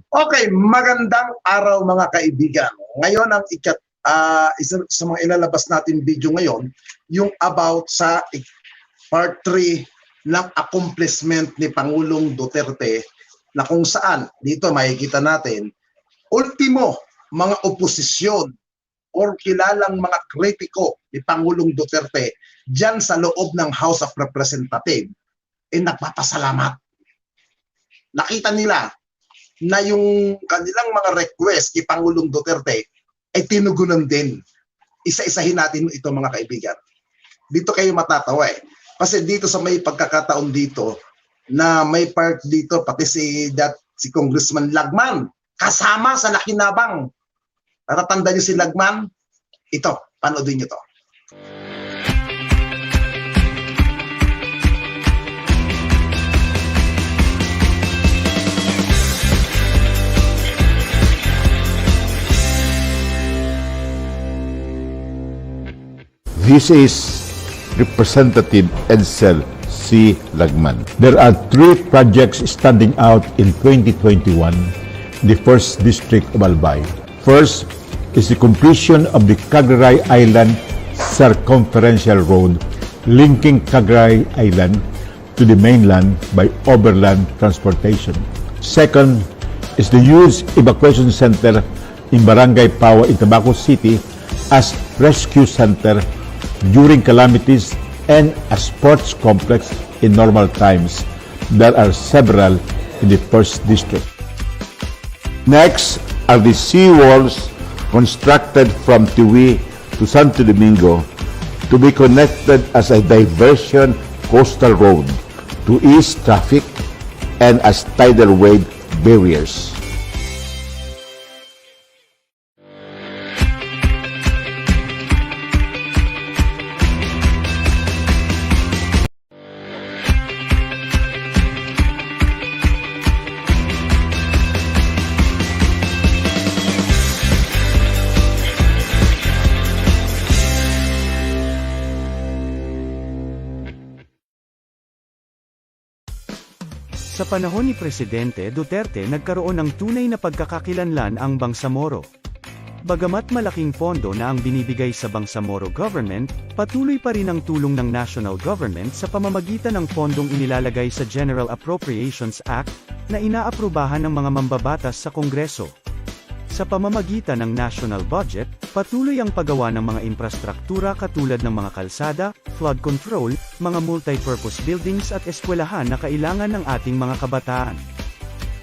Okay, magandang araw mga kaibigan. Ngayon ang isa sa mga ilalabas natin video ngayon, yung about sa part 3 ng accomplishment ni Pangulong Duterte, na kung saan dito makikita natin ultimo mga oposisyon or kilalang mga kritiko ni Pangulong Duterte dyan sa loob ng House of Representatives nagpapasalamat. Nakita nila na yung kanilang mga request kay Pangulong Duterte ay tinugunan din. Isa-isahin natin ito mga kaibigan. Dito kayo matatawa Kasi dito sa may pagkakataon dito na may part dito pati si Congressman Lagman kasama sa nakinabang. Natatanda niyo si Lagman? Ito, panoodin niyo to. This is Representative Edsel C. Lagman. There are 3 projects standing out in 2021 in the 1st District of Albay. First is the completion of the Cagaray Island Circumferential Road linking Cagaray Island to the mainland by overland transportation. Second is the youth evacuation center in Barangay Pawa in Tabaco City as rescue center during calamities and a sports complex in normal times. There are several in the 1st District. Next are the seawalls constructed from Tiwi to Santo Domingo to be connected as a diversion coastal road to ease traffic and as tidal wave barriers. Sa panahon ni Presidente Duterte nagkaroon ng tunay na pagkakakilanlan ang Bangsamoro. Bagamat malaking pondo na ang binibigay sa Bangsamoro government, patuloy pa rin ang tulong ng national government sa pamamagitan ng pondong inilalagay sa General Appropriations Act, na inaaprubahan ng mga mambabatas sa Kongreso. Sa pamamagitan ng national budget, patuloy ang paggawa ng mga infrastruktura katulad ng mga kalsada, flood control, mga multi-purpose buildings at eskwelahan na kailangan ng ating mga kabataan.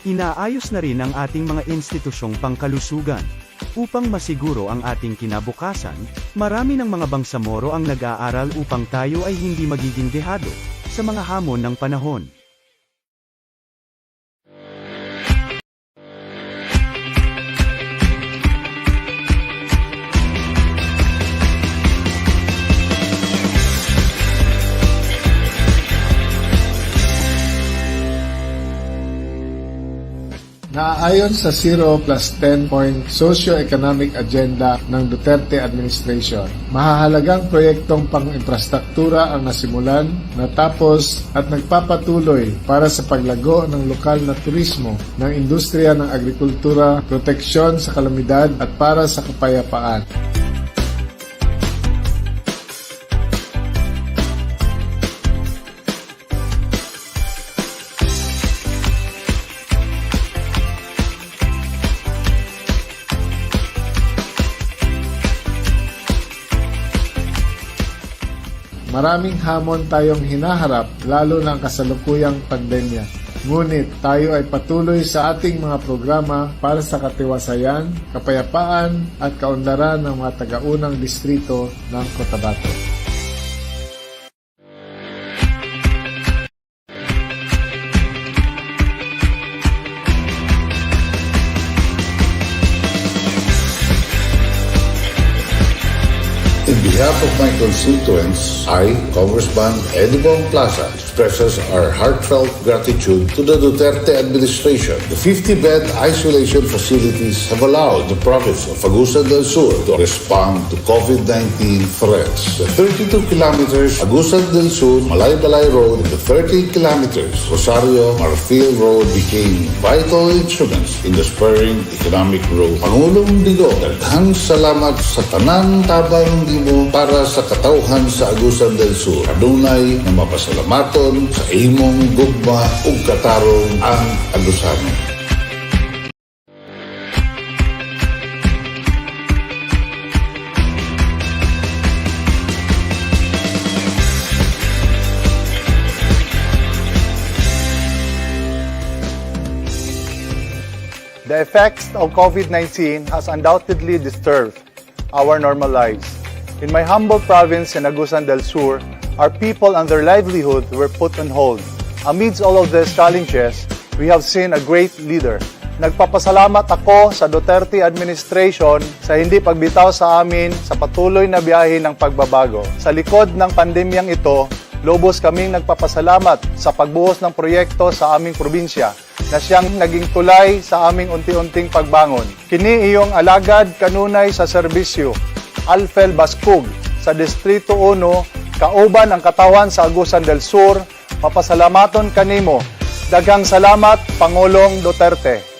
Inaayos na rin ang ating mga institusyong pangkalusugan. Upang masiguro ang ating kinabukasan, marami ng mga Bangsamoro ang nag-aaral upang tayo ay hindi magiging dehado sa mga hamon ng panahon. Naayon sa 0+10 point socio-economic agenda ng Duterte administration, mahahalagang proyektong pang-infrastruktura ang nasimulan, natapos at nagpapatuloy para sa paglago ng lokal na turismo, ng industriya ng agrikultura, proteksyon sa kalamidad at para sa kapayapaan. Maraming hamon tayong hinaharap, lalo na ang kasalukuyang pandemya. Ngunit tayo ay patuloy sa ating mga programa para sa katiwasayan, kapayapaan at kaunlaran ng mga taga-unang distrito ng Cotabato. In the behalf of my constituents, I, Congressman Eddie Bong Plaza, expresses our heartfelt gratitude to the Duterte administration. The 50-bed isolation facilities have allowed the province of Agusan del Sur to respond to COVID-19 threats. The 32 kilometers Agusan del Sur, Malay-Balay Road, and the 30 kilometers Rosario Marfil Road became vital instruments in the spurring economic growth. Pangulong Rodrigo, daghang salamat sa tanan tabang nimo para sa katawhan sa Agusan del Sur. Adunay na mapasalamaton sa imong gugma ug katarong ang Agusano. The effects of COVID-19 has undoubtedly disturbed our normal lives. In my humble province in Agusan del Sur, our people and their livelihood were put on hold. Amidst all of these challenges, we have seen a great leader. Nagpapasalamat ako sa Duterte administration sa hindi pagbitaw sa amin sa patuloy na biyahe ng pagbabago. Sa likod ng pandemyang ito, lubos kaming nagpapasalamat sa pagbuhos ng proyekto sa aming probinsya na siyang naging tulay sa aming unti-unting pagbangon. Kini iyong alagad kanunay sa serbisyo, Alfel Baskug, sa Distrito 1, kauban ang katawan sa Agusan del Sur, papasalamaton kanimo. Daghang salamat, Pangulong Duterte.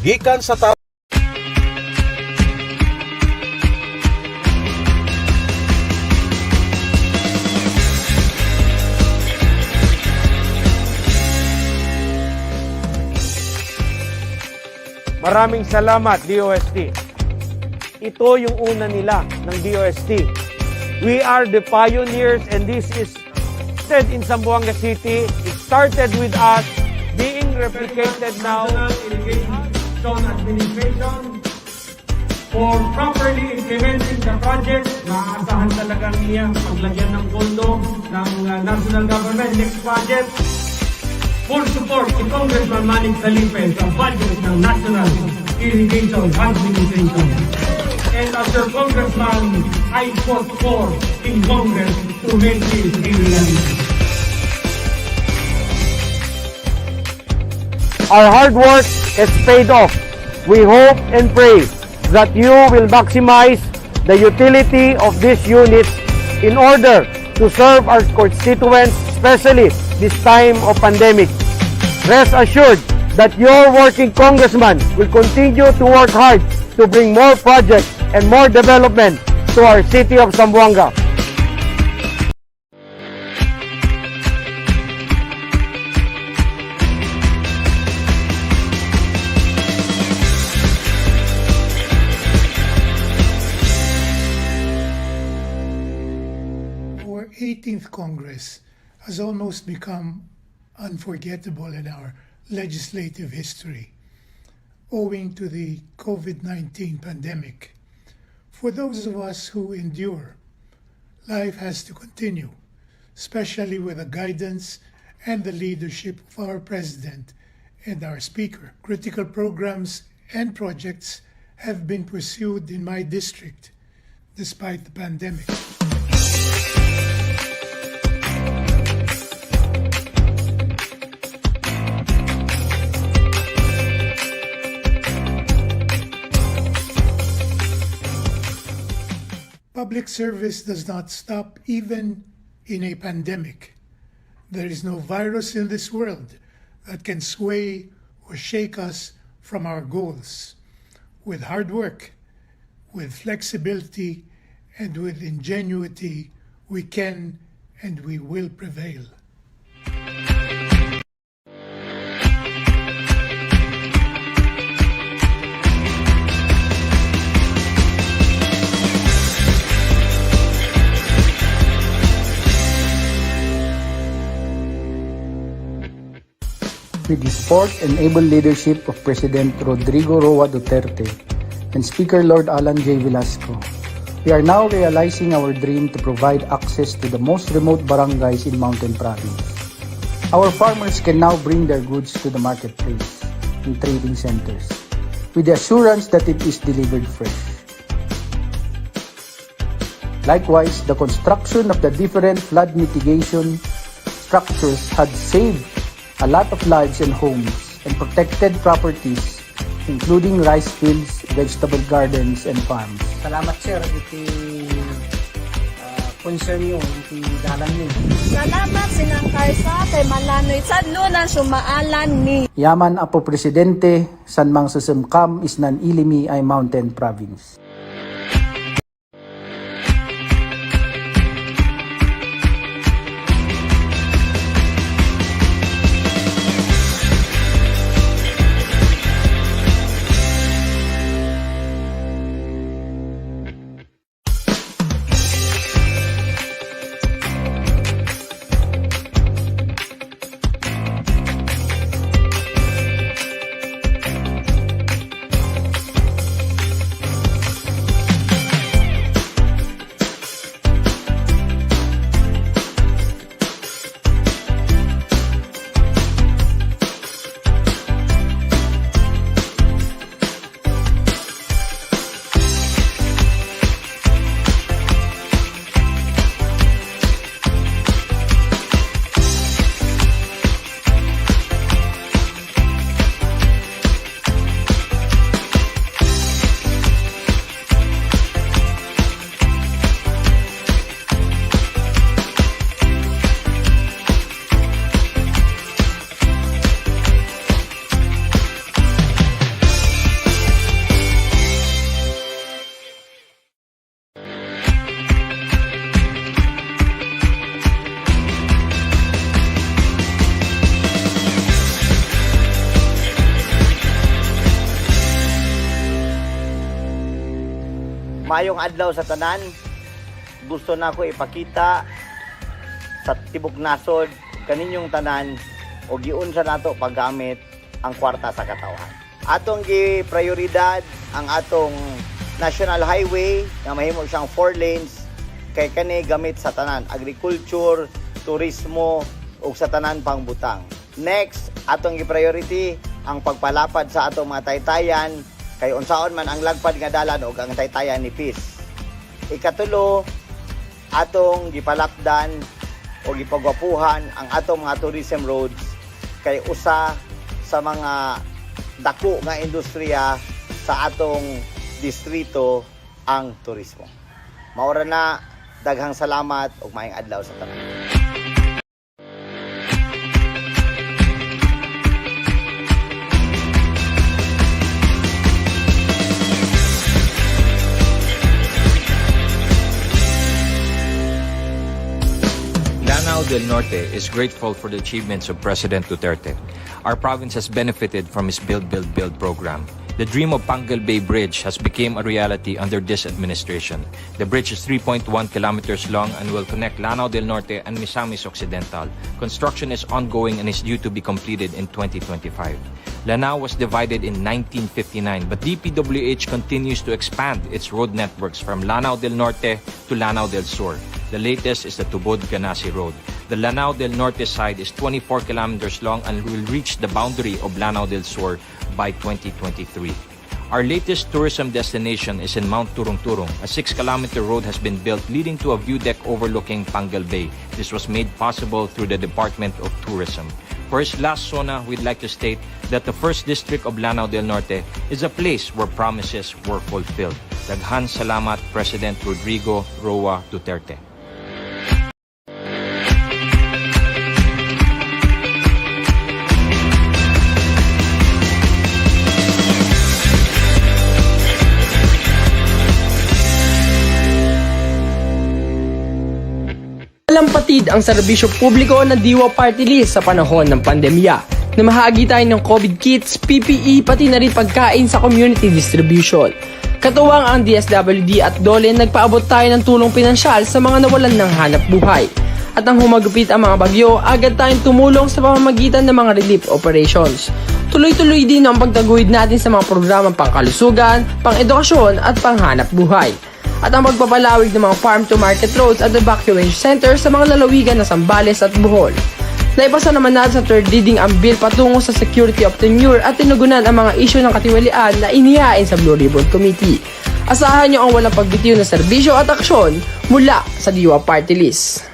Gikan sa tao Maraming salamat, DOST. Ito yung una nila ng DOST. We are the pioneers and this is started in Zamboanga City. It started with us being replicated now. SONA administration for properly implementing the project. Maaasahan talaga niya paglagyan ng pondo ng national government next budget. Full support si Congressman Manning Salipe sa budget ng National Irrigation Administration. And as your Congressman, I fought for in Congress to make this a reality. Our hard work has paid off. We hope and pray that you will maximize the utility of these units in order to serve our constituents, especially this time of pandemic. Rest assured that your working congressman will continue to work hard to bring more projects and more development to our city of Zamboanga. Our 18th Congress has almost become unforgettable in our legislative history, owing to the COVID-19 pandemic. For those of us who endure, life has to continue, especially with the guidance and the leadership of our President and our Speaker. Critical programs and projects have been pursued in my district despite the pandemic. Public service does not stop even in a pandemic. There is no virus in this world that can sway or shake us from our goals. With hard work, with flexibility, and with ingenuity, we can and we will prevail. With the support and able leadership of President Rodrigo Duterte and Speaker Lord Alan J. Velasco, we are now realizing our dream to provide access to the most remote barangays in Mountain Province. Our farmers can now bring their goods to the marketplace and trading centers with the assurance that it is delivered fresh. Likewise, the construction of the different flood mitigation structures had saved a lot of lives and homes and protected properties, including rice fields, vegetable gardens, and farms. Salamat sir, iti concern nyo, iti dalan nyo. Salamat sinang karsa kay malanoy sadlo na sumaalan ni. Yaman apo presidente, san mang susemkam isnan ilimi ay Mountain Province. Mayong adlaw sa tanan, gusto na ko ipakita sa tibok nasod kaninyong tanan o giunsa nato paggamit ang kwarta sa katawan. Atong gi-prioridad ang atong national highway nga mahimo siyang 4 lanes kay kani gamit sa tanan, agriculture, turismo ug sa tanan pangbutang. Next, atong gi-priority ang pagpalapad sa atong mga taytayan kay unsaon man ang lagpad nga dalan ug ang taytayan ni Peace. Ikatulo, atong gipalapdan o gipagwapuhan ang atong mga tourism roads kay usa sa mga dako nga industriya sa atong distrito ang turismo. Maura na, daghang salamat ug maayong adlaw sa tanan. Lanao del Norte is grateful for the achievements of President Duterte. Our province has benefited from his Build, Build, Build program. The dream of Pangal Bay Bridge has become a reality under this administration. The bridge is 3.1 kilometers long and will connect Lanao del Norte and Misamis Occidental. Construction is ongoing and is due to be completed in 2025. Lanao was divided in 1959, but DPWH continues to expand its road networks from Lanao del Norte to Lanao del Sur. The latest is the Tubod-Ganasi Road. The Lanao del Norte side is 24 kilometers long and will reach the boundary of Lanao del Sur by 2023. Our latest tourism destination is in Mount Turong-Turong. A 6-kilometer road has been built leading to a view deck overlooking Pangal Bay. This was made possible through the Department of Tourism. For his last SONA, we'd like to state that the 1st District of Lanao del Norte is a place where promises were fulfilled. Daghan salamat, President Rodrigo Roa Duterte. Malampatid ang serbisyo publiko ng Diwa Party List sa panahon ng pandemya. Namahagi tayo ng COVID kits, PPE, pati na rin pagkain sa community distribution. Katuwang ang DSWD at DOLE, nagpaabot tayo ng tulong pinansyal sa mga nawalan ng hanap buhay. At nang humagupit ang mga bagyo, agad tayong tumulong sa pamamagitan ng mga relief operations. Tuloy-tuloy din ang pagtaguhid natin sa mga programang pangkalusugan, pang-edukasyon at panghanap buhay. At ang pagpapalawig ng mga farm-to-market roads at evacuation centers sa mga lalawigan ng Zambales at Bohol. Naipasa naman natin sa third reading ang bill patungo sa security of tenure at tinugunan ang mga isyu ng katiwalian na inihain sa Blue Ribbon Committee. Asahan nyo ang walang pagbitiw na serbisyo at aksyon mula sa Diwa Party List.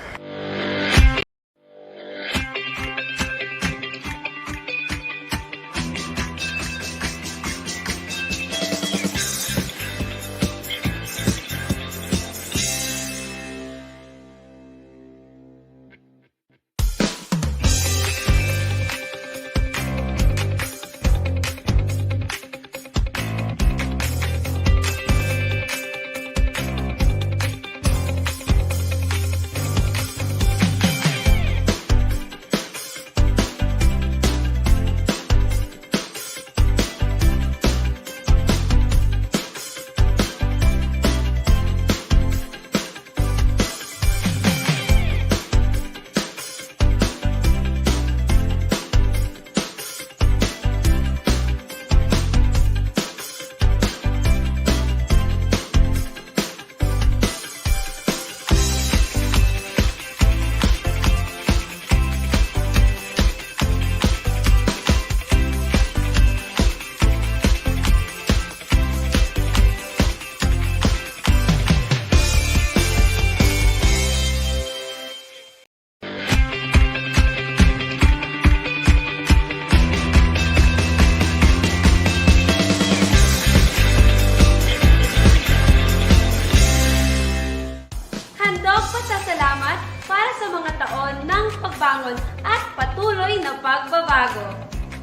Pasalamat para sa mga taon ng pagbangon at patuloy na pagbabago.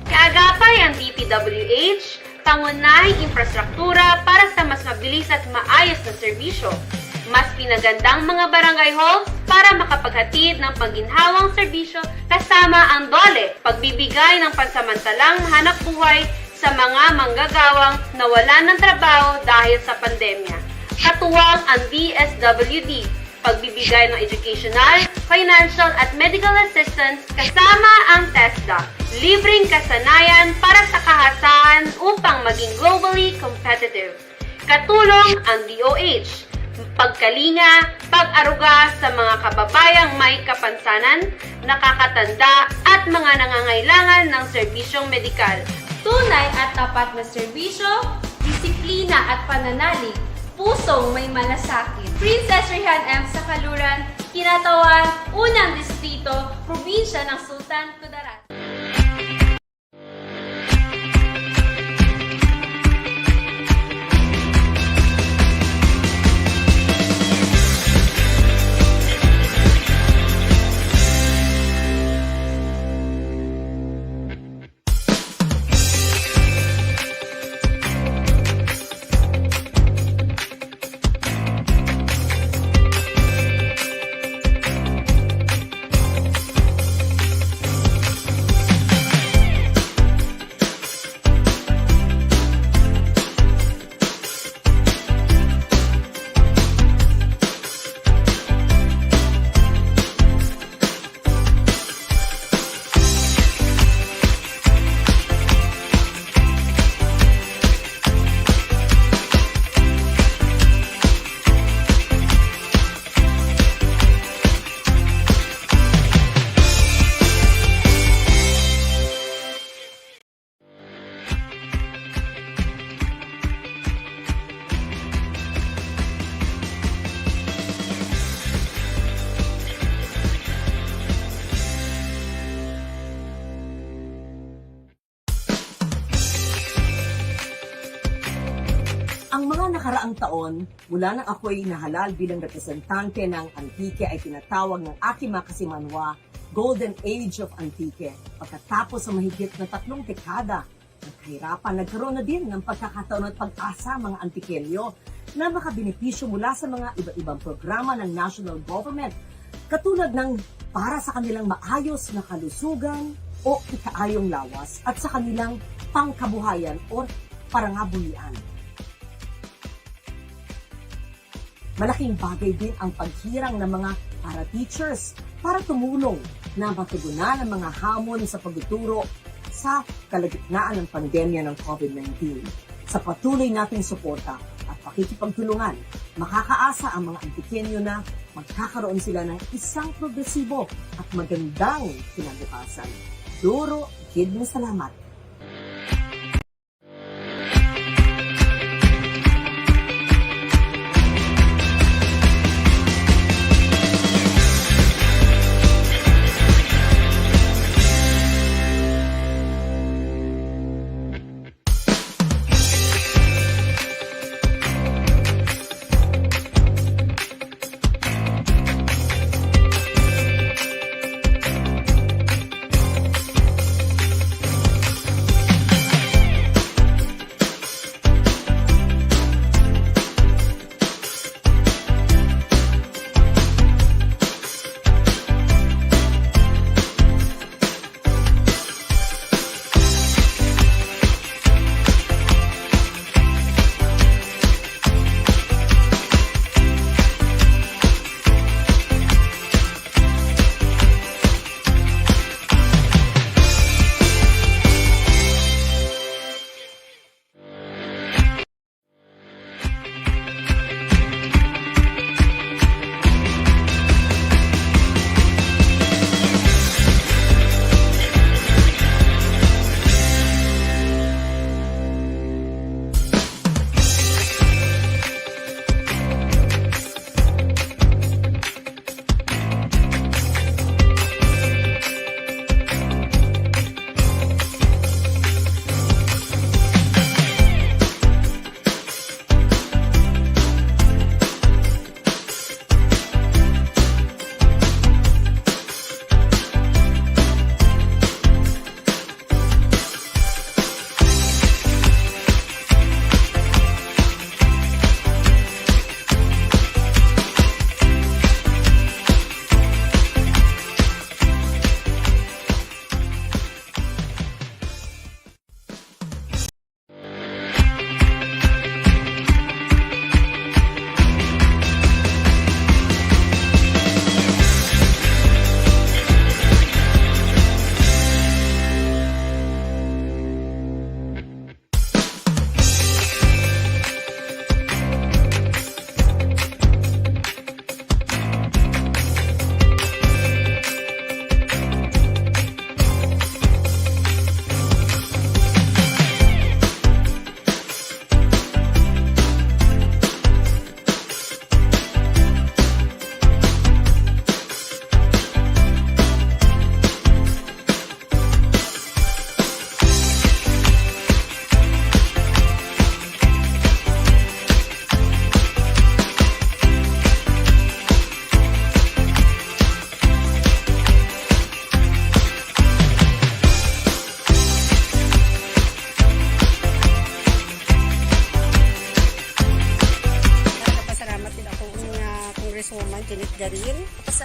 Kaagapay ang DPWH, pangunahing infrastruktura para sa mas mabilis at maayos na serbisyo. Mas pinagandang mga barangay halls para makapaghatid ng pangginhawang serbisyo kasama ang DOLE, pagbibigay ng pansamantalang hanap buhay sa mga manggagawang nawalan ng trabaho dahil sa pandemya. Katuwang ang DSWD, pagbibigay ng educational, financial at medical assistance kasama ang TESDA, libreng kasanayan para sa kahasahan upang maging globally competitive. Katulong ang DOH, pagkalinga, pag-aruga sa mga kababayang may kapansanan, nakakatanda at mga nangangailangan ng serbisyong medikal. Tunay at tapat na serbisyo, disiplina at pananalig, pusong may malasakit. Princess Rehan M. sa Kaluran, Kinatawan, Unang Distrito, Probinsya ng Sultan Kudarat. Ang mga nakaraang taon, mula nang ako'y nahalal bilang representante ng Antique ay tinatawag ng aking mga kasimanwa Golden Age of Antique. Pagkatapos ng mahigit na 3 dekada ng kahirapan, nagkaroon na din ng pagkakataon at pag-asa mga Antikelyo na makabenepisyo mula sa mga iba-ibang programa ng national government, katulad ng para sa kanilang maayos na kalusugan o ikaayong lawas at sa kanilang pangkabuhayan o parangabuhian. Malaking bagay din ang paghirang ng mga para-teachers para tumulong na matugunan ang mga hamon sa pagtuturo sa kalagitnaan ng pandemya ng COVID-19. Sa patuloy nating suporta at pakikipagtulungan, makakaasa ang mga Antikenyo na magkakaroon sila ng isang progresibo at magandang kinabukasan. Duro, Gidmong salamat.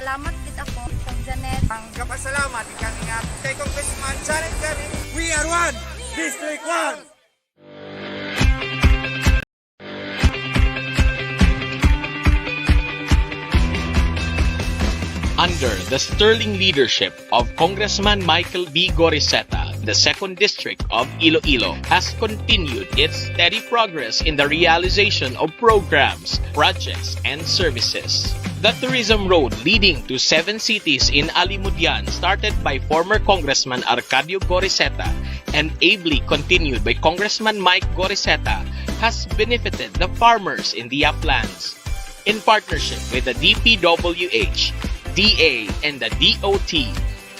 Pasalamat din ako kay Janet. Ang kapasalamat kang kay Congressman Janet Garin. We are one! District 1! Under the sterling leadership of Congressman Michael B. Goriseta, the 2nd District of Iloilo has continued its steady progress in the realization of programs, projects, and services. The tourism road leading to 7 cities in Alimudian, started by former Congressman Arcadio Goriseta and ably continued by Congressman Mike Goriseta, has benefited the farmers in the uplands. In partnership with the DPWH, DA, and the DOT,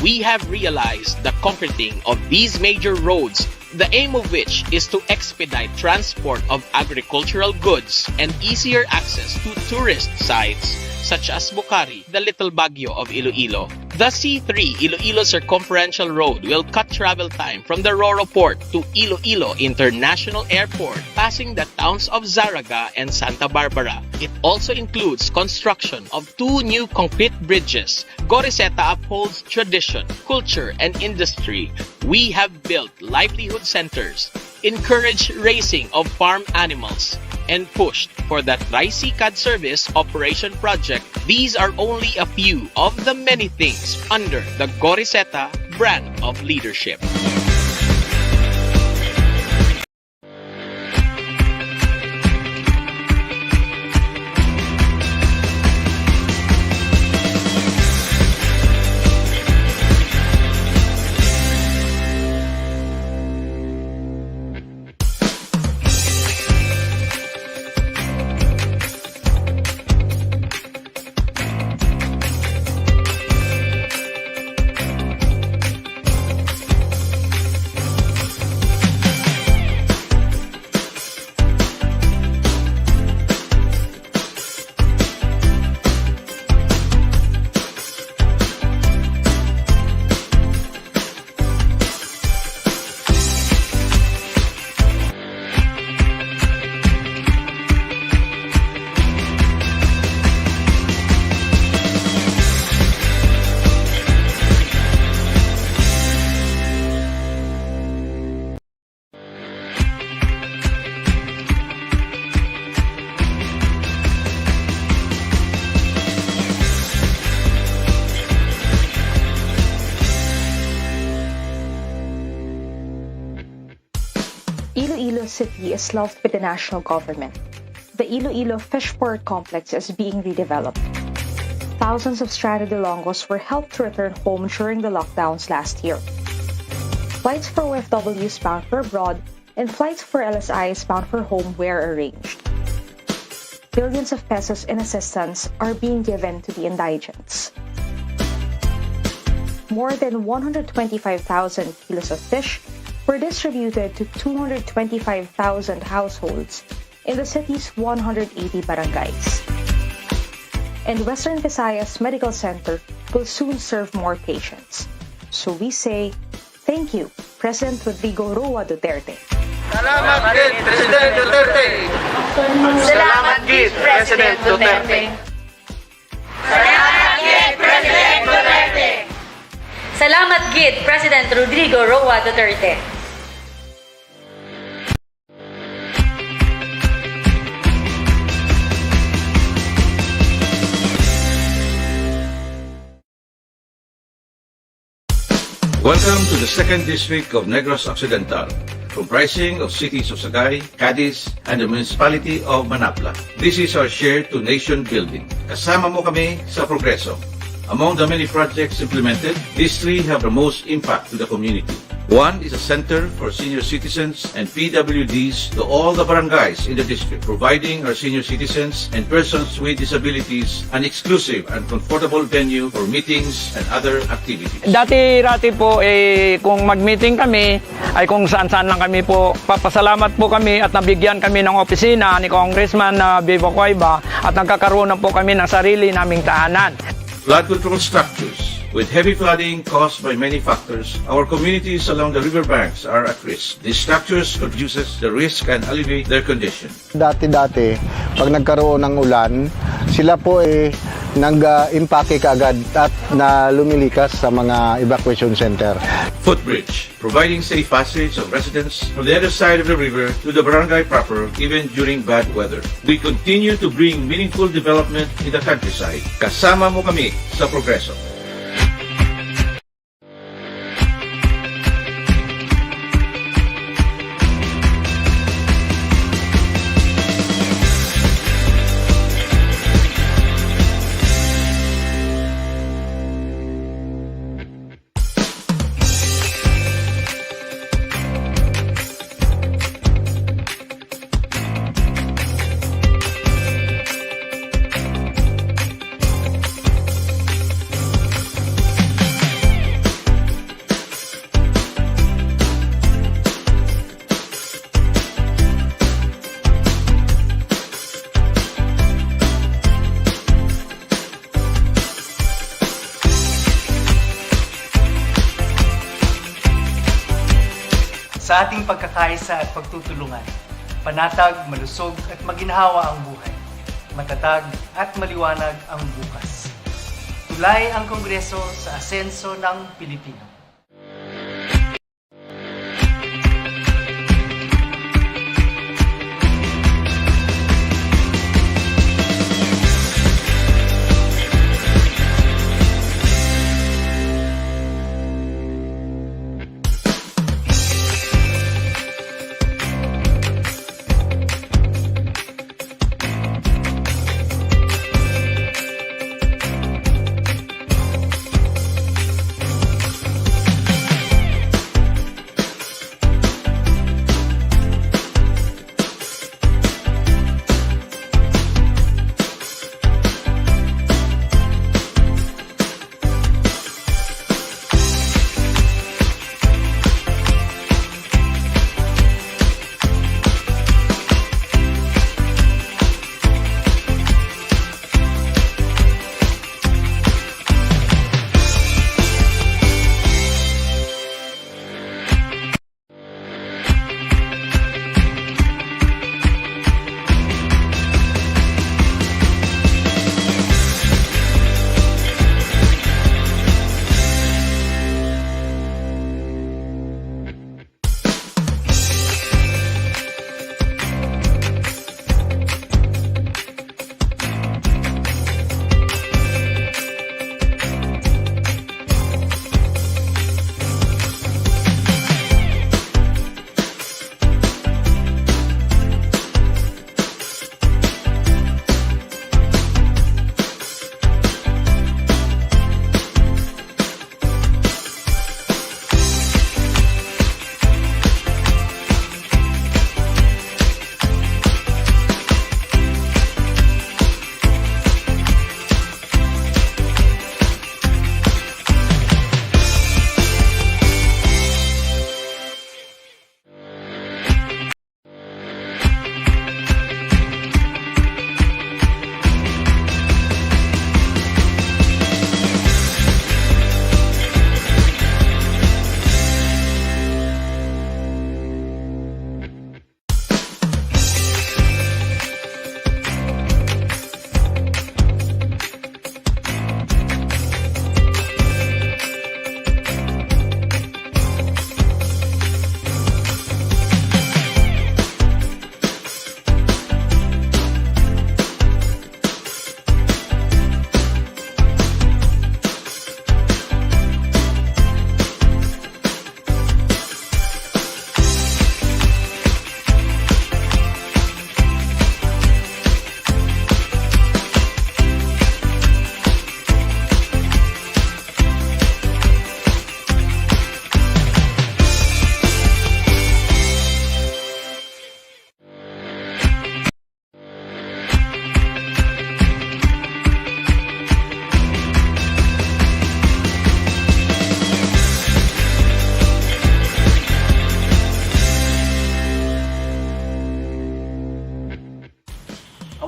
we have realized the concreting of these major roads the aim of which is to expedite transport of agricultural goods and easier access to tourist sites such as Bukhari, the Little Baguio of Iloilo. The C3 Iloilo Circumferential Road will cut travel time from the Roro Port to Iloilo International Airport, passing the towns of Zaraga and Santa Barbara. It also includes construction of 2 new concrete bridges. Goriseta upholds tradition, culture, and industry. We have built livelihood centers, encouraged raising of farm animals, and pushed for the Tricycad Service Operation Project. These are only a few of the many things under the Goriseta brand of leadership. Iloilo City is loved by the national government. The Iloilo Fishport Complex is being redeveloped. Thousands of stranded Ilonggos were helped to return home during the lockdowns last year. Flights for OFWs bound for abroad and flights for LSIs bound for home were arranged. Billions of pesos in assistance are being given to the indigents. More than 125,000 kilos of fish were distributed to 225,000 households in the city's 180 barangays. And Western Visayas Medical Center will soon serve more patients. So we say, thank you, President Rodrigo Roa Duterte. Salamat gid, President Duterte! Salamat gid, President Duterte! Salamat gid, President Duterte! Salamat gid, President Rodrigo Roa Duterte! Welcome to the 2nd District of Negros Occidental, comprising of cities of Sagay, Cadiz, and the municipality of Manapla. This is our share to nation building. Kasama mo kami sa progreso. Among the many projects implemented, these 3 have the most impact to the community. One is a center for senior citizens and PWDs to all the barangays in the district, providing our senior citizens and persons with disabilities an exclusive and comfortable venue for meetings and other activities. Dati-rati po, kung mag-meeting kami, ay kung saan-saan lang kami po, papasalamat po kami at nabigyan kami ng opisina ni Congressman Vivo Cueva at nagkakaroon na po kami ng sarili naming tahanan. Flood control structures. With heavy flooding caused by many factors, our communities along the riverbanks are at risk. These structures reduces the risk and alleviate their condition. Dati-dati, pag nagkaroon ng ulan, sila po nag-impake kaagad at na lumilikas sa mga evacuation center. Footbridge, providing safe passage of residents from the other side of the river to the barangay proper, even during bad weather. We continue to bring meaningful development in the countryside. Kasama mo kami sa progreso. sa ating pagkakaisa at pagtutulungan. Panatag, malusog at maginhawa ang buhay. Matatag at maliwanag ang bukas. Tulay ang Kongreso sa asenso ng Pilipino.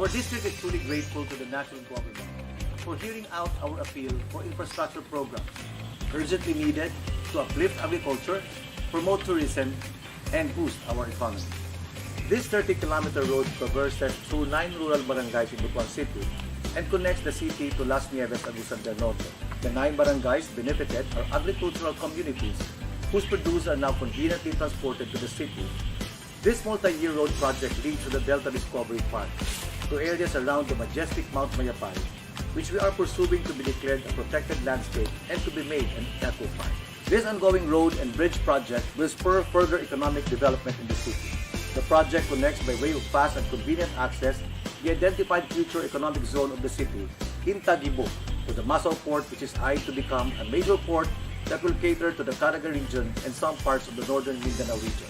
Our district is truly grateful to the national government for hearing out our appeal for infrastructure programs urgently needed to uplift agriculture, promote tourism, and boost our economy. This 30-kilometer road traverses through 9 rural barangays in Butuan City and connects the city to Las Nieves, Agusan del Norte. The 9 barangays benefited are agricultural communities whose produce are now conveniently transported to the city. This multi-year road project leads to the Delta Discovery Park, to areas around the majestic Mount Mayapay, which we are pursuing to be declared a protected landscape and to be made an eco park. This ongoing road and bridge project will spur further economic development in the city. The project connects by way of fast and convenient access the identified future economic zone of the city in Tagibo to the Masao port, which is eyed to become a major port that will cater to the Caraga region and some parts of the northern Mindanao region.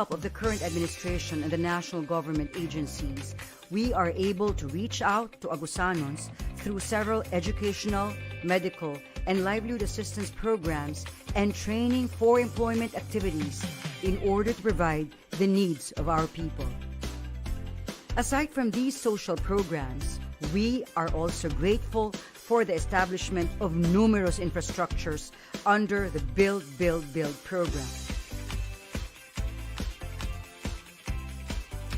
help of the current administration and the national government agencies, we are able to reach out to Agusanons through several educational, medical, and livelihood assistance programs and training for employment activities in order to provide the needs of our people. Aside from these social programs, we are also grateful for the establishment of numerous infrastructures under the Build, Build, Build program.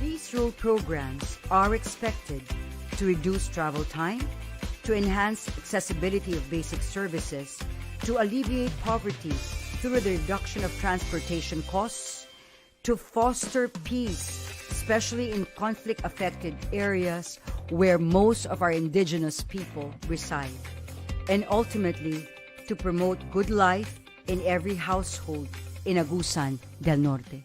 These road programs are expected to reduce travel time, to enhance accessibility of basic services, to alleviate poverty through the reduction of transportation costs, to foster peace, especially in conflict-affected areas where most of our indigenous people reside, and ultimately to promote good life in every household in Agusan del Norte.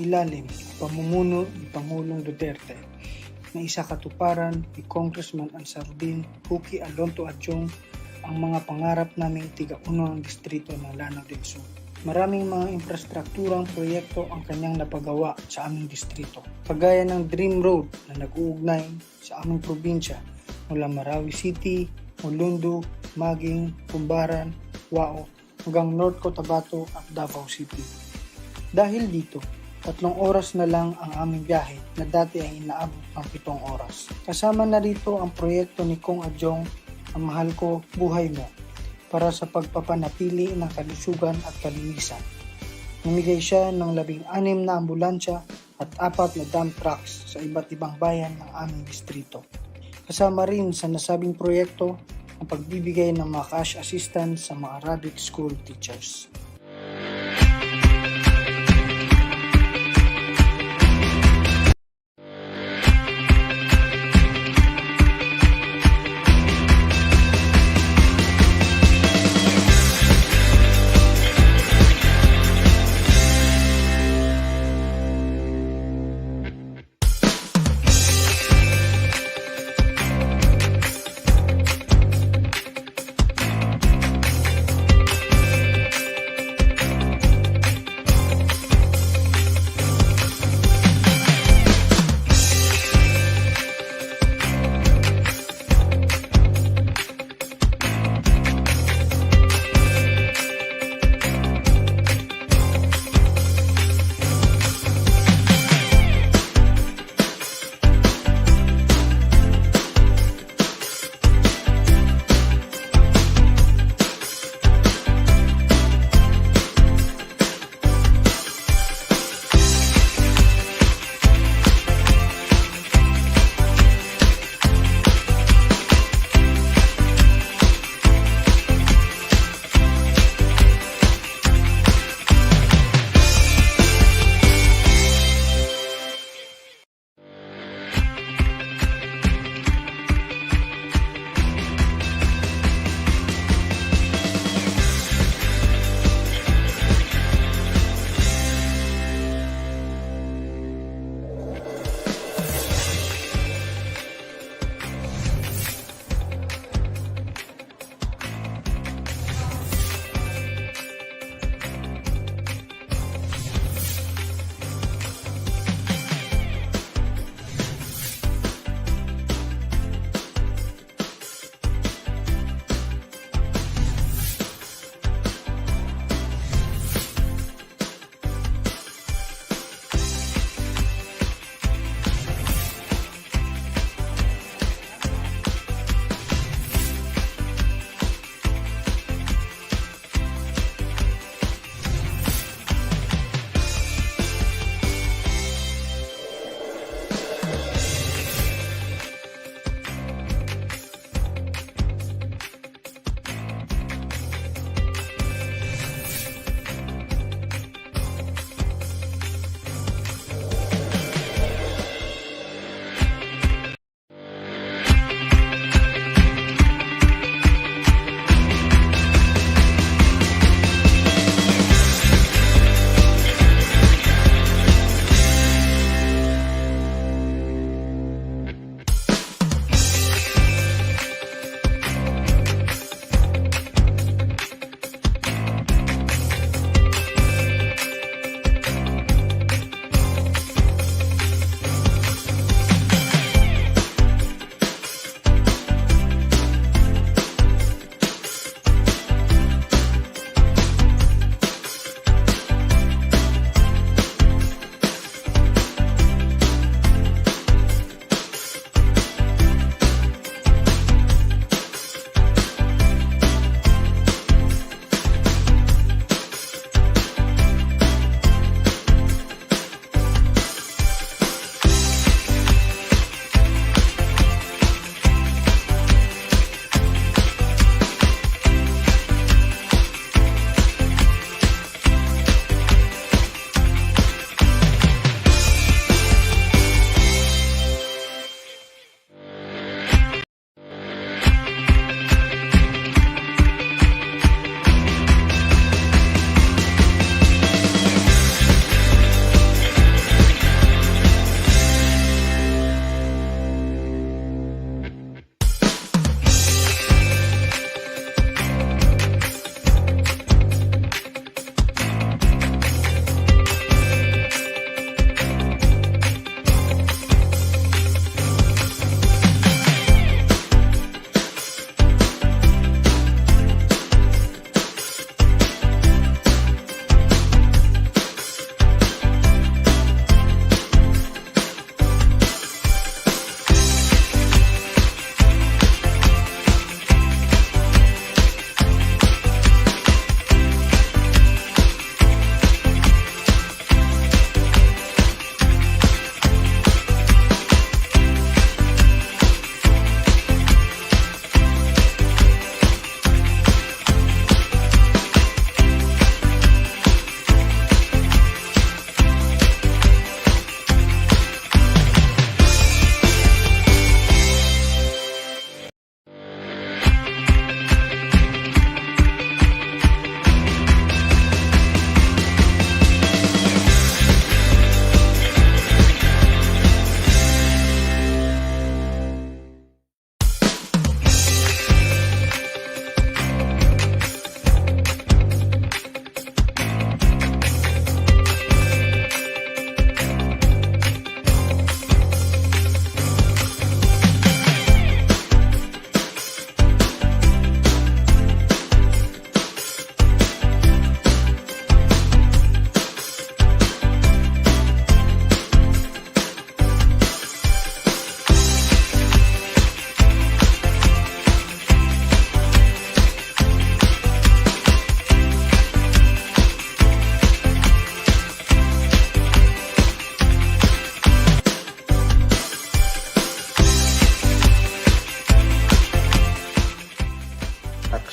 ilalim pamumuno ni Pangulong Duterte na isa katuparan ni Congressman Ansarudin Huki Alonto Adjong ang mga pangarap naming tiga-uno ng distrito ng Lanao del Sur. Maraming mga infrastrukturang proyekto ang kanyang napagawa sa aming distrito, kagaya ng Dream Road na nag-uugnay sa aming probinsya mula Marawi City, Mulundo, Maging, Cumbaran, Wao hanggang North Cotabato at Davao City. Dahil dito, 3 oras na lang ang aming biyahe na dati ay inaabot ng 7 oras. Kasama na rito ang proyekto ni Kong Adjong, Ang Mahal Ko, Buhay Mo, para sa pagpapanatili ng kalusugan at kalinisan. Namigay siya ng 16 na ambulansya at 4 na dump trucks sa iba't ibang bayan ng aming distrito. Kasama rin sa nasabing proyekto ang pagbibigay ng mga cash assistance sa mga Arabic school teachers.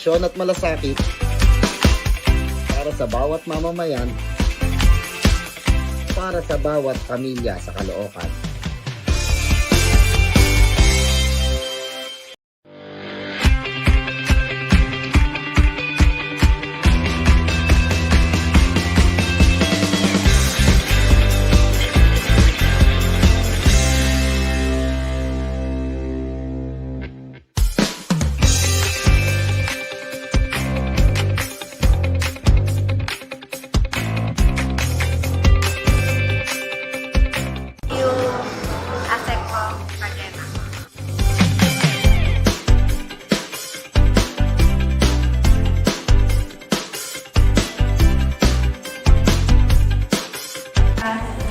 aksyon at malasakit para sa bawat mamamayan, para sa bawat pamilya sa Caloocan.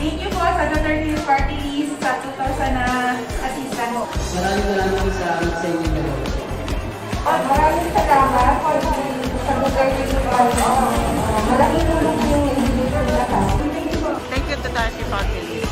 Thank you po sa Duterte Party List sa 2,000 na assistant. Maraming sa inyo. Maraming salamat po sa Duterte Party. Malaking tulong po yung naibigay ko lahat. Thank you, Duterte Party List.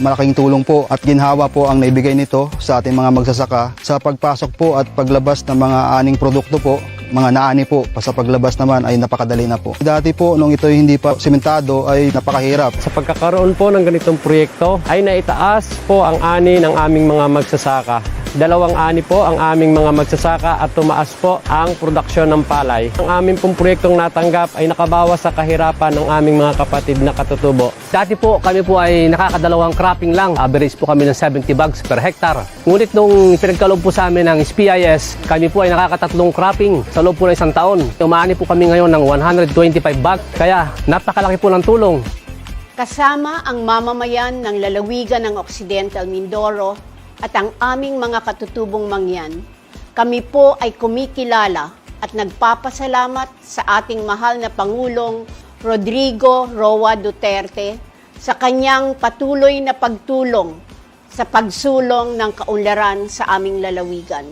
Malaking tulong po at ginhawa po ang naibigay nito sa ating mga magsasaka sa pagpasok po at paglabas ng mga aning produkto po, mga naani po, sa paglabas naman ay napakadali na po. Dati po nung ito hindi pa sementado ay napakahirap. Sa pagkakaroon po ng ganitong proyekto ay naitaas po ang ani ng aming mga magsasaka. 2 ani po ang aming mga magsasaka at tumaas po ang produksyon ng palay. Ang aming pong proyektong natanggap ay nakabawas sa kahirapan ng aming mga kapatid na katutubo. Dati po kami po ay nakakadalawang cropping lang. Average po kami ng 70 bags per hektar. Ngunit nung pinagkaloob po sa amin ng SPIS, kami po ay nakakatatlong cropping sa loob po ng 1 taon. Umaani po kami ngayon ng 125 bags. Kaya napakalaki po ng tulong. Kasama ang mamamayan ng lalawigan ng Occidental Mindoro at ang aming mga katutubong mangyan, kami po ay kumikilala at nagpapasalamat sa ating mahal na Pangulong Rodrigo Roa Duterte sa kanyang patuloy na pagtulong sa pagsulong ng kaunlaran sa aming lalawigan.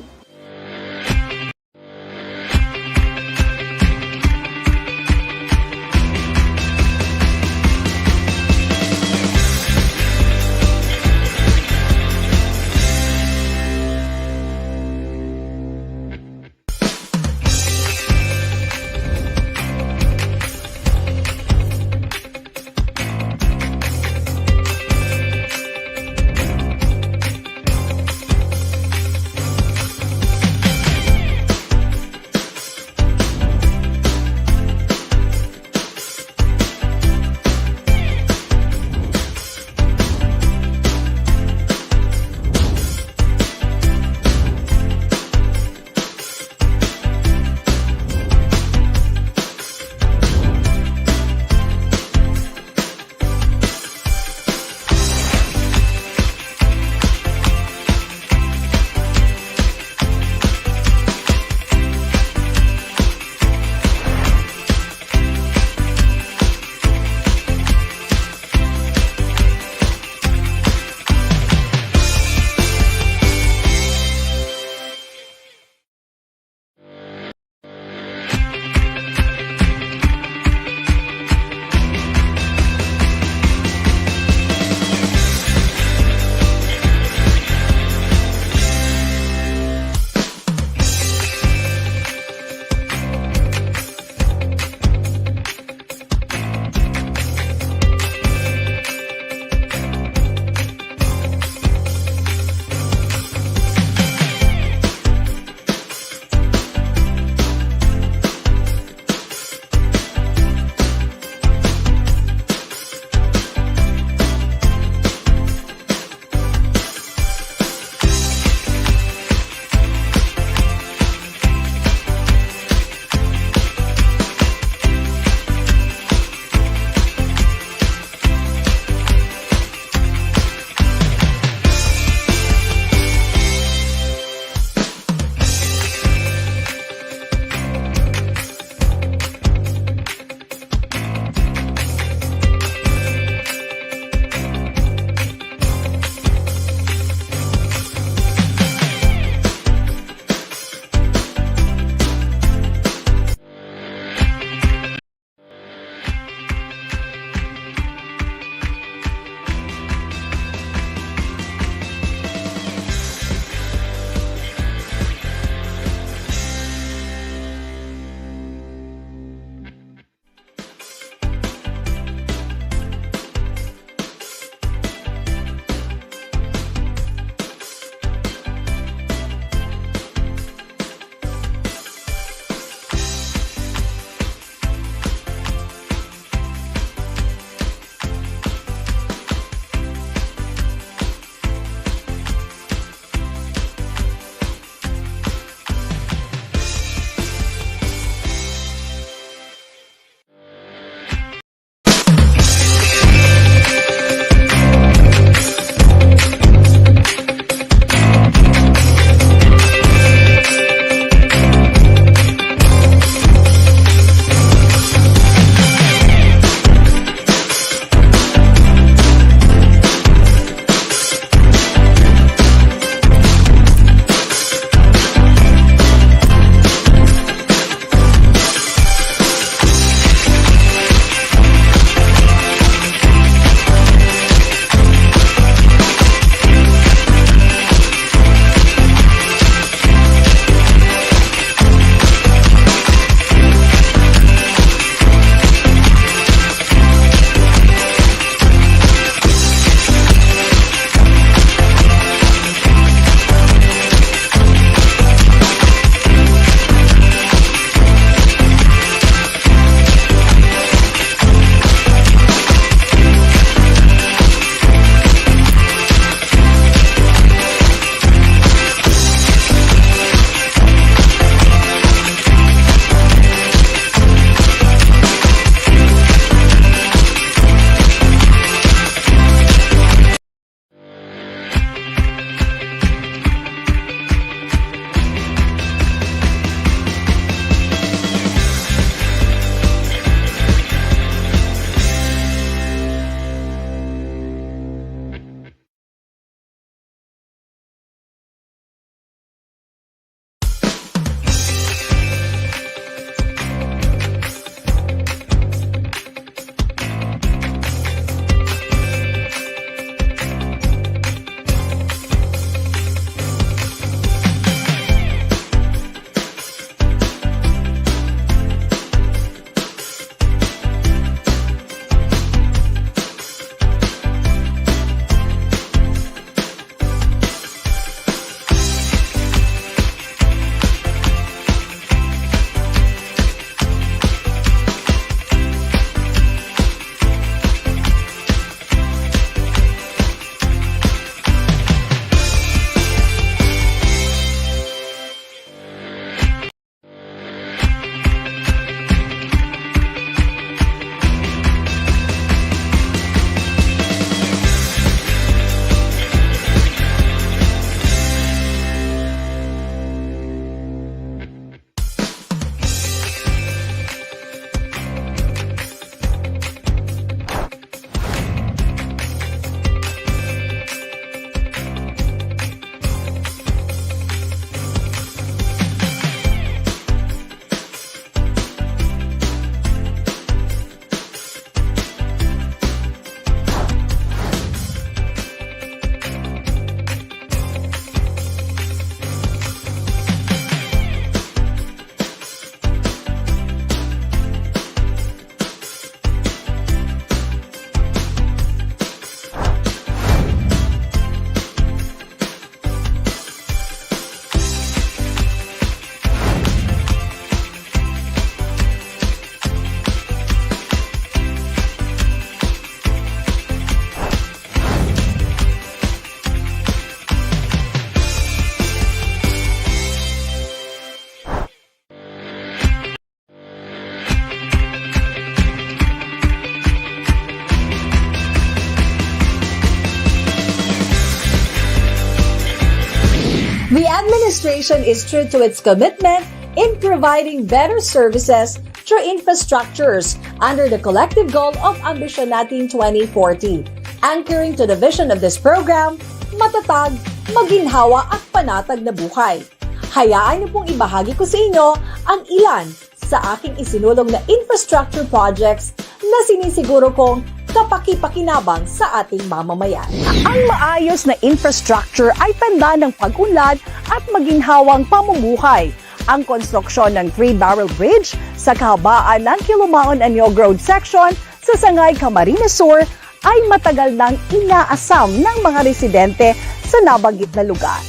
administration is true to its commitment in providing better services through infrastructures under the collective goal of Ambisyon Natin 2040. Anchoring to the vision of this program, matatag, maginhawa at panatag na buhay. Hayaan niyo pong ibahagi ko sa inyo ang ilan sa aking isinulong na infrastructure projects na sinisiguro kong kapaki-pakinabang sa ating mamamayan. Ang maayos na infrastructure ay tanda ng pag-unlad at maginhawang pamumuhay. Ang konstruksyon ng 3-barrel bridge sa kahabaan ng Kilumaon-Anyog Road section sa Sangay, Camarines Sur ay matagal nang inaasam ng mga residente sa nabanggit na lugar.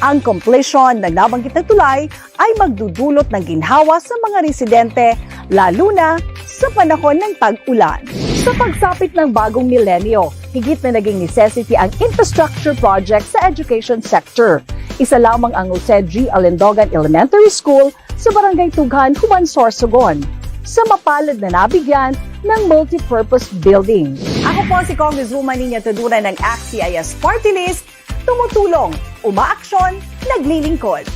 Ang completion ng nabanggit na tulay ay magdudulot ng ginhawa sa mga residente, lalo na sa panahon ng tag-ulan. Sa pagsapit ng bagong milenyo, higit na naging necessity ang infrastructure project sa education sector. Isa lamang ang Jose G. Alendogan Elementary School sa Barangay Tughan, Juan Sorsogon, sa mapalad na nabigyan ng multi-purpose building. Ako po si Congresswoman Nina Tadura ng ACT-CIS Party List, tumutulong, umaaksyon, naglilingkod.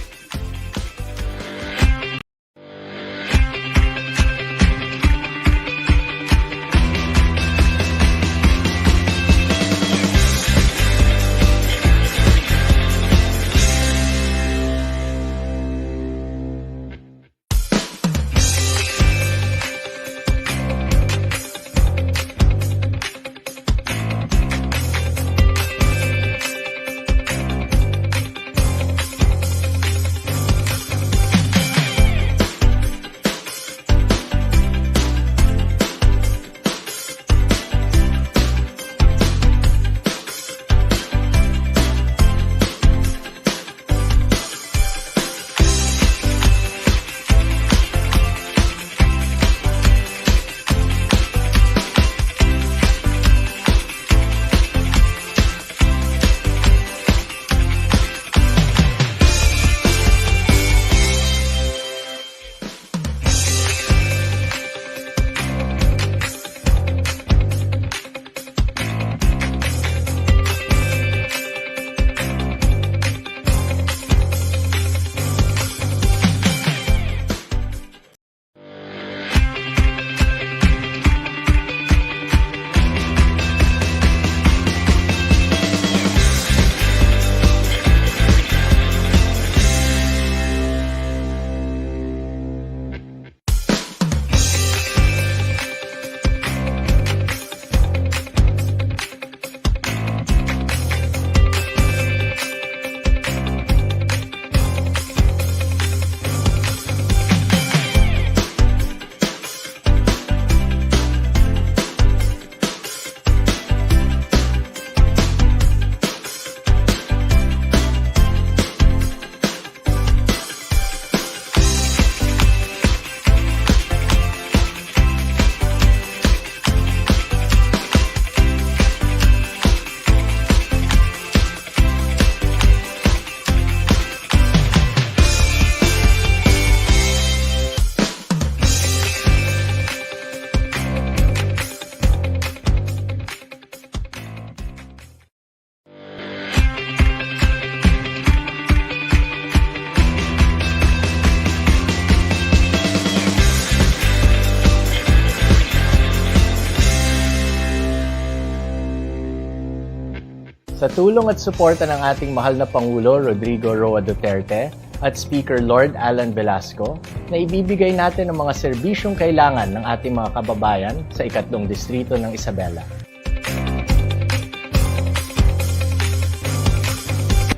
Sa tulong at suporta ng ating mahal na Pangulo Rodrigo Duterte at Speaker Lord Alan Velasco, na ibibigay natin ang mga serbisyong kailangan ng ating mga kababayan sa 3 distrito ng Isabela.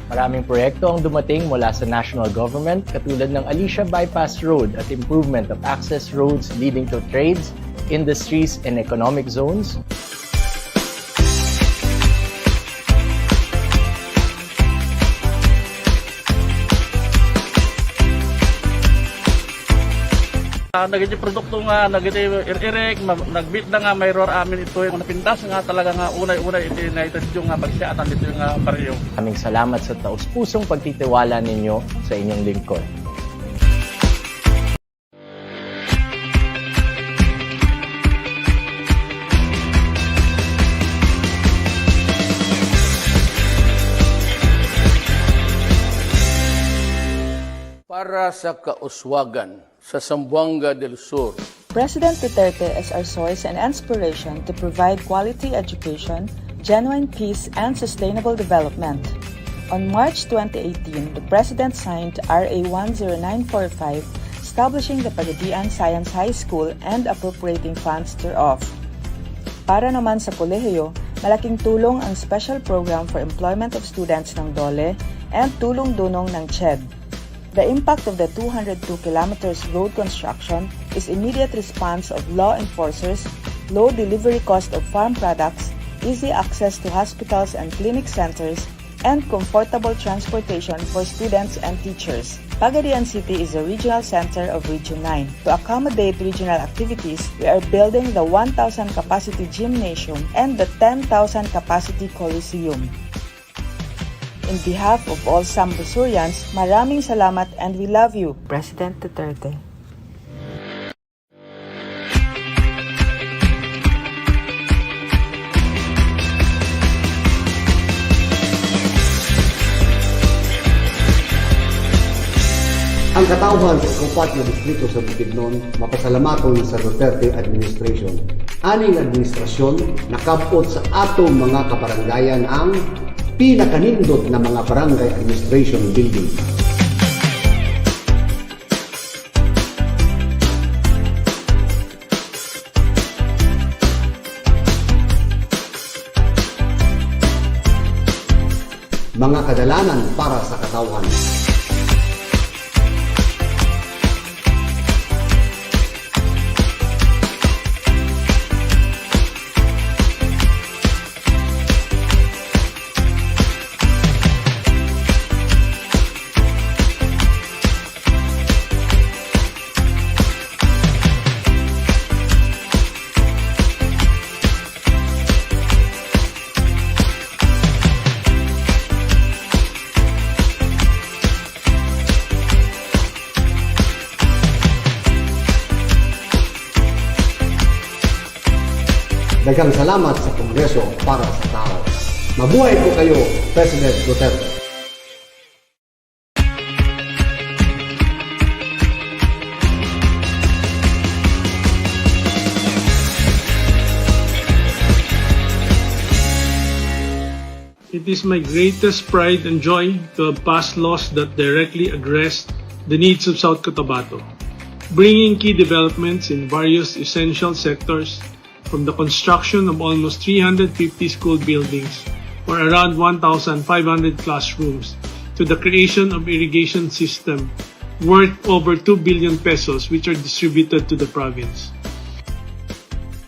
Maraming proyekto ang dumating mula sa national government katulad ng Alicia Bypass Road at improvement of access roads leading to trades, industries, and economic zones. Nagiti produkto nga, nagiti irek, nagbit na nga mayroon amin ito yung napindas nga talaga nga unay-unay iti na ito yung pagsiatan dito yung baryo. Maraming salamat sa taus-pusong pagtitiwala ninyo sa inyong lingkod. para sa kauswagan sa Zamboanga del Sur. President Duterte is our source and inspiration to provide quality education, genuine peace, and sustainable development. On March 2018, the President signed RA 10945 establishing the Pagadian Science High School and appropriating funds thereof. Para naman sa kolehiyo, malaking tulong ang Special Program for Employment of Students ng DOLE and tulong-dunong ng CHED. The impact of the 202 kilometers road construction is immediate response of law enforcers, low delivery cost of farm products, easy access to hospitals and clinic centers, and comfortable transportation for students and teachers. Pagadian City is a regional center of Region 9. To accommodate regional activities, we are building the 1,000 capacity gymnasium and the 10,000 capacity coliseum. In behalf of all Sambusurians, maraming salamat and we love you, President Duterte. Ang katauhan sa ikapat na distrito sa Bukidnon, mapasalamaton sa Duterte administration. Aning administrasyon nakabot sa atong mga kabarangayan ang pinakanindot na mga barangay administration building. Mga kadalanan para sa katauhan. Daghang salamat sa Kongreso para sa tao. Mabuhay po kayo, President Duterte. It is my greatest pride and joy to have passed laws that directly address the needs of South Cotabato, bringing key developments in various essential sectors, from the construction of almost 350 school buildings or around 1,500 classrooms to the creation of irrigation system worth over 2 billion pesos which are distributed to the province.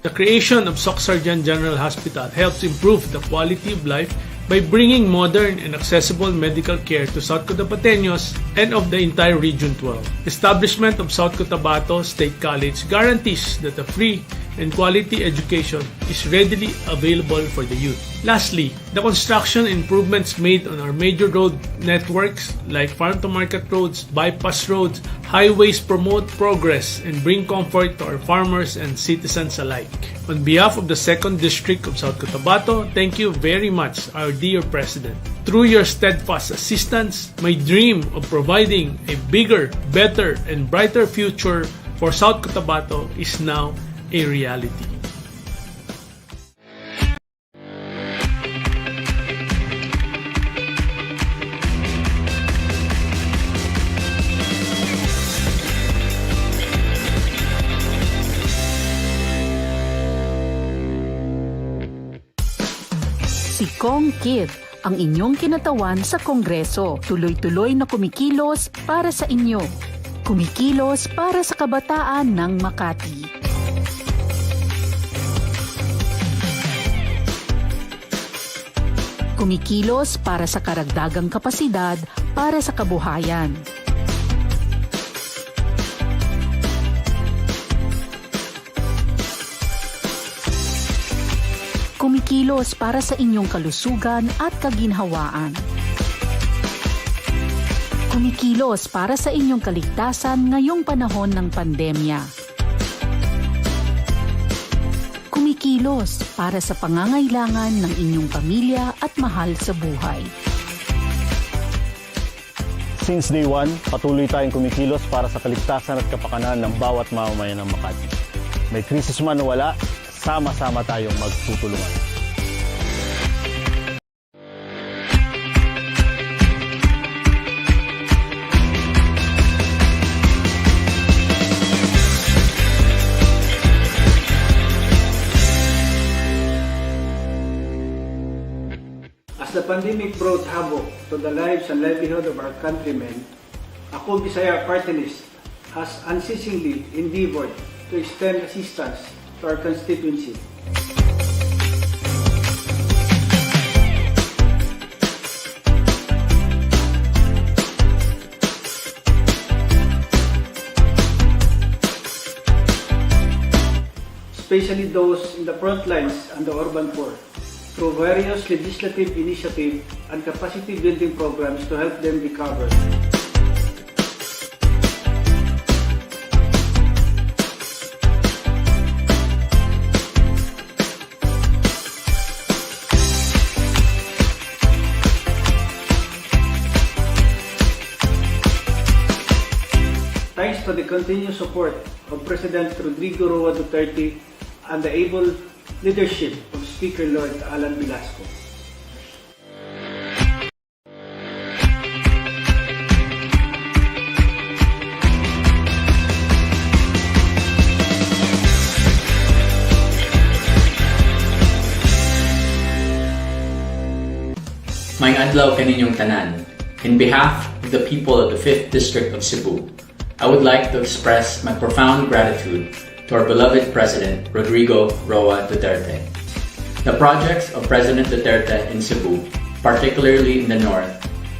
The creation of Socsarjan General Hospital helps improve the quality of life by bringing modern and accessible medical care to South Cotabateños and of the entire Region 12. Establishment of South Cotabato State College guarantees that a free and quality education is readily available for the youth. Lastly, the construction improvements made on our major road networks like farm-to-market roads, bypass roads, highways promote progress and bring comfort to our farmers and citizens alike. On behalf of the 2nd District of South Cotabato, thank you very much, our dear President. Through your steadfast assistance, my dream of providing a bigger, better, and brighter future for South Cotabato is now a reality. Si Kong Kid, ang inyong kinatawan sa Kongreso. Tuloy-tuloy na kumikilos para sa inyo. Kumikilos para sa kabataan ng Makati. Kumikilos para sa karagdagang kapasidad para sa kabuhayan. Kumikilos para sa inyong kalusugan at kaginhawaan. Kumikilos para sa inyong kaligtasan ngayong panahon ng pandemya. Kumikilos para sa pangangailangan ng inyong pamilya at mahal sa buhay. Since day one, patuloy tayong kumikilos para sa kaligtasan at kapakanan ng bawat mamamayan ng Makati. May krisis man o wala, sama-sama tayong magtutulungan. As the pandemic brought havoc to the lives and livelihood of our countrymen, Ako Bisaya Party List has unceasingly endeavored to extend assistance to our constituency. Especially those in the front lines and the urban poor, through various legislative initiatives and capacity building programs to help them recover. Thanks to the continued support of President Rodrigo Duterte and the able leadership of Speaker Lord Alan Velasco. May adlaw kaninyong tanan. In behalf of the people of the 5th District of Cebu, I would like to express my profound gratitude to our beloved President, Rodrigo Roa Duterte. The projects of President Duterte in Cebu, particularly in the north,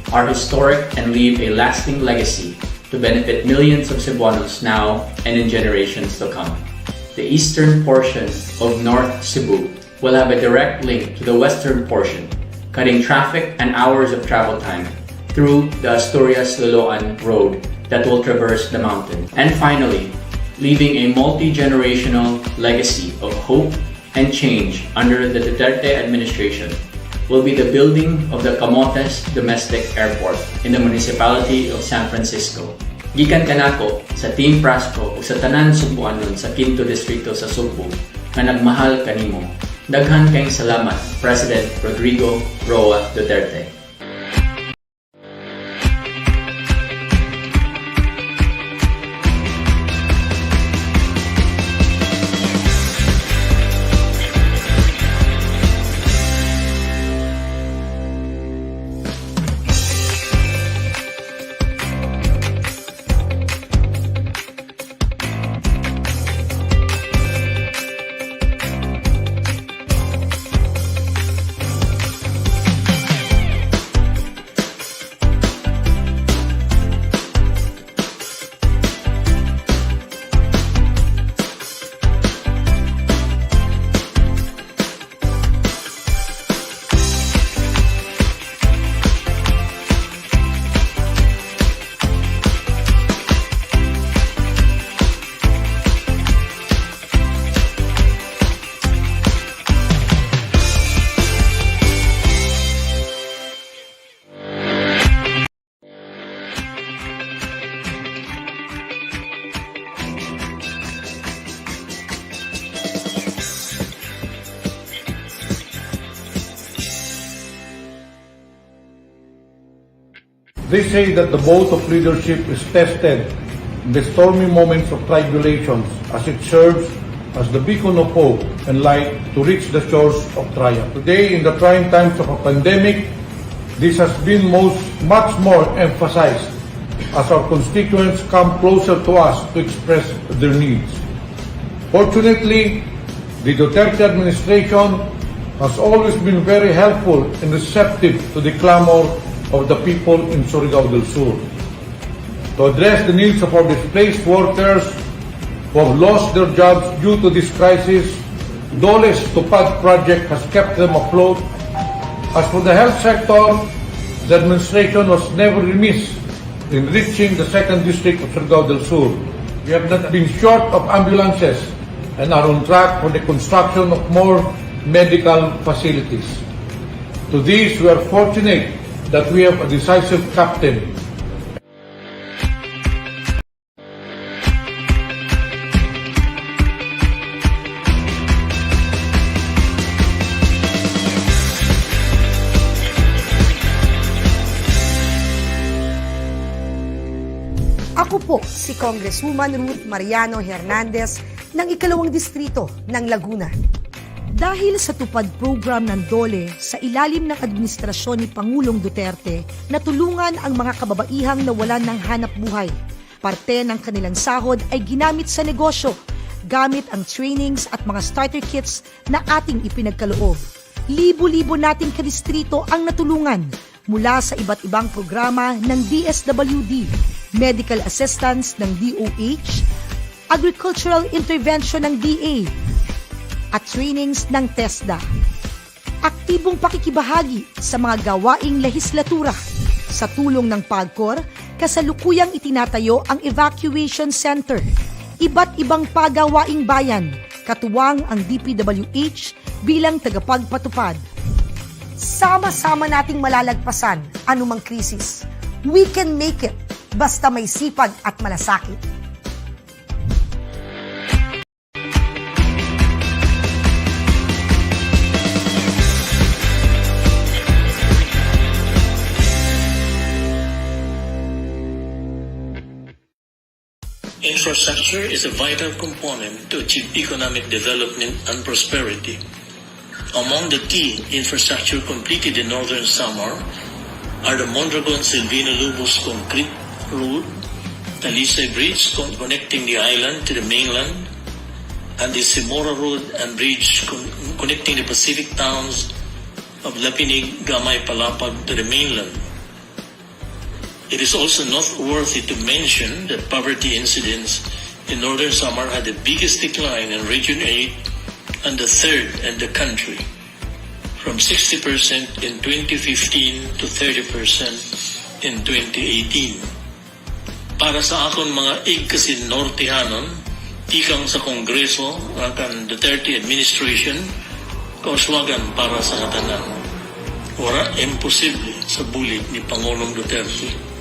are historic and leave a lasting legacy to benefit millions of Cebuanos now and in generations to come. The eastern portion of North Cebu will have a direct link to the western portion, cutting traffic and hours of travel time through the Asturias-Loloan Road that will traverse the mountain. And finally, leaving a multi-generational legacy of hope and change under the Duterte administration will be the building of the Camotes Domestic Airport in the municipality of San Francisco. Gikan kanako sa Team Prasco o sa tanan Cebuanon sa 5th Distrito sa Cebu nga nagmahal kanimo. Daghan kayong salamat, President Rodrigo Roa Duterte. They say that the boat of leadership is tested in the stormy moments of tribulations as it serves as the beacon of hope and light to reach the shores of triumph. Today, in the trying times of a pandemic, this has been much more emphasized as our constituents come closer to us to express their needs. Fortunately, the Duterte administration has always been very helpful and receptive to the clamor of the people in Surigao del Sur. To address the needs of our displaced workers who have lost their jobs due to this crisis, Doles Tupad project has kept them afloat. As for the health sector, the administration was never remiss in reaching the 2nd District of Surigao del Sur. We have not been short of ambulances and are on track for the construction of more medical facilities. To this, we are fortunate that we have a decisive captain po si Congresswoman Ruth Mariano Hernandez ng ikalawang distrito ng Laguna. Dahil sa tupad program ng DOLE sa ilalim ng administrasyon ni Pangulong Duterte na tulungan ang mga kababaihang nawalan ng hanap buhay, parte ng kanilang sahod ay ginamit sa negosyo gamit ang trainings at mga starter kits na ating ipinagkaloob. Libo-libo nating kadistrito ang natulungan mula sa iba't ibang programa ng DSWD, medical assistance ng DOH, agricultural intervention ng DA, at trainings ng TESDA. Aktibong pakikibahagi sa mga gawaing lehislatura. Sa tulong ng PAGCOR, kasalukuyang itinatayo ang evacuation center. Iba't ibang pagawaing bayan, katuwang ang DPWH bilang tagapagpatupad. Sama-sama nating malalagpasan anumang krisis. We can make it basta may sipag at malasakit. Infrastructure is a vital component to achieve economic development and prosperity. Among the key infrastructure completed in Northern Samar are the Mondragon-Silvino-Lubos Concrete Road, Talisay Bridge connecting the island to the mainland, and the Simora Road and Bridge connecting the Pacific towns of Lapinig, Gamay, Palapag to the mainland. It is also noteworthy to mention that poverty incidence in Northern Samar had the biggest decline in Region 8 and the third in the country, from 60% in 2015 to 30% in 2018. Para sa akon mga igkasin Nortehanon, tikang sa Kongreso, ang Duterte administration, kauswagan para sa katanan. Wala imposible sa bulig ni Pangulong Duterte.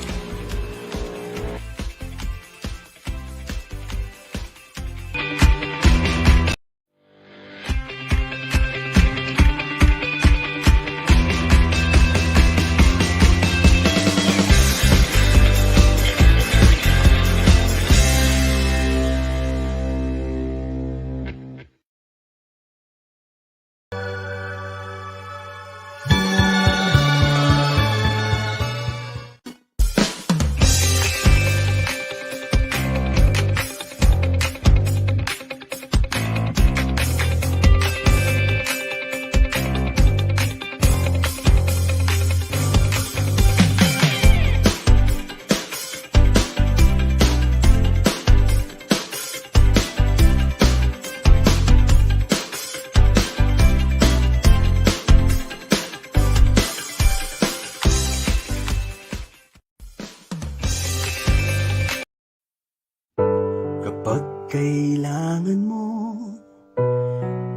Kailangan mo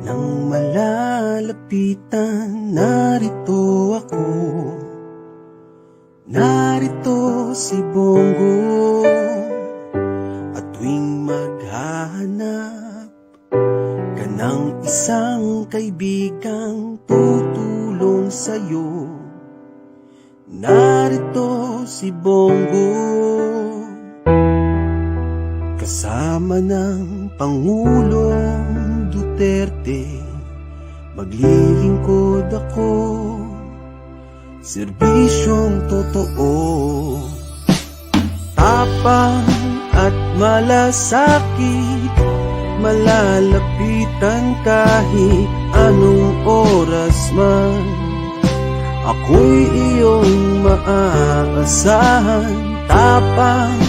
ng malalapitan, narito ako. Narito si Bongo. At tuwing maghahanap ka ng isang kaibigang tutulong sa'yo, narito si Bongo. Kasama ng Pangulong Duterte, maglilingkod ako, serbisyong totoo. Tapang at malasakit, malalapitan kahit anong oras man. Ako'y iyong maaasahan, tapang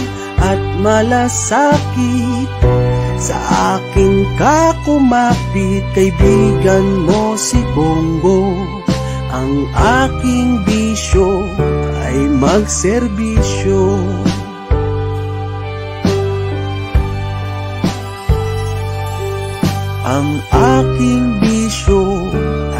at malasakit. Sa akin ka kumapit, kaibigan mo si Bongo. Ang aking bisyo ay magserbisyo. Ang aking bisyo